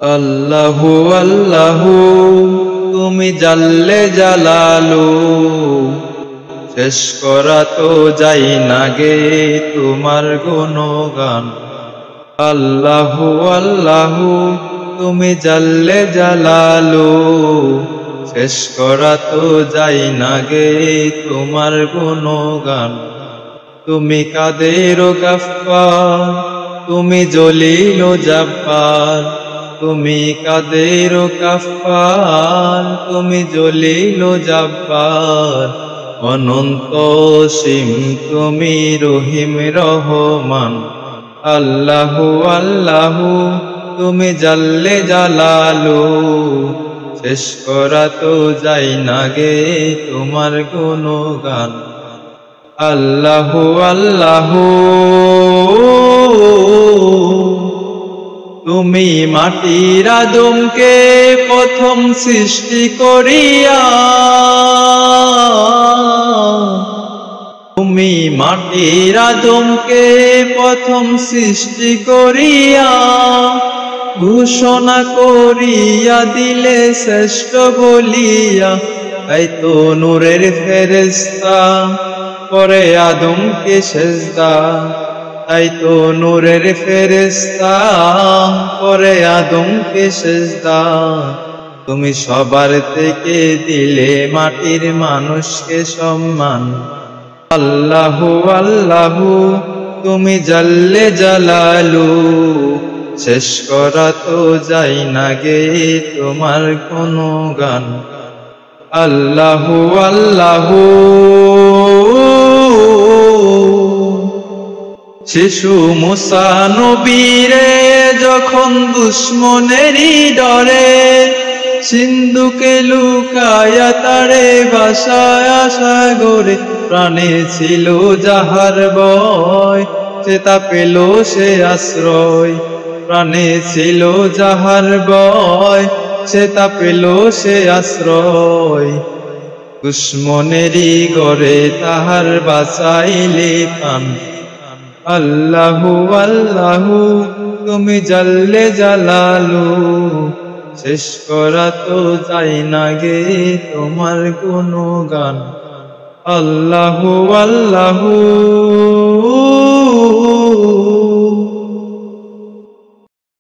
আল্লাহু আল্লাহু তুমি জাল্লে জালালু, শেষ করা তো যাই না গে তোমার গুণগান। আল্লাহু আল্লাহু তুমি জাল্লে জালালু, শেষ করা তো যাই না গে তোমার গুণগান। তুমি কাদের গাফফার, তুমি জলিল ও জাব্বার, তুমি কাদের গাফফার, তুমি জলিল ও জাব্বার। অনন্ত সীম তুমি রহিম রহমান। আল্লাহু আল্লাহু তুমি জাল্লে জালালু, শেষ করা তো যাই না গে তোমার গুণগান। আল্লাহু আল্লাহু তুমি মাটির আদমকে প্রথম সৃষ্টি করিয়া, তুমি মাটির আদমকে প্রথম সৃষ্টি করিয়া, ঘোষণা করিয়া দিলে শ্রেষ্ঠ বলিয়া। তাই তো নূরের ফেরেশতা করে আদমকে সেজদা, তাই তো নূরের ফেরেশতা করে আদমকে সেজদা। তুমি সবার থেকে দিলে মাটির মানুষকে সম্মান। আল্লাহু আল্লাহু তুমি জাল্লে জালালু, শেষ করা তো যাই না গে তোমার গুণগান। আল্লাহু আল্লাহু শিশু মুসা নবীরে যখন দুশ্মনেরই ডরে, সিন্ধুকে লুকায়া তারে ভাসায়া সাগরে। প্রাণে ছিল যাহার ভয়, সে তা পেল সে আশ্রয়। প্রাণে ছিল যাহার ভয়, সে তা পেল সে আশ্রয়। দুশ্মনেরই গড়ে তাহার বাঁচাইলে প্রাণ। আল্লাহু আল্লাহু তুমি জাল্লে জালালু, শেষ করা তো যাই না গে তোমার গুণগান। আল্লাহু আল্লাহু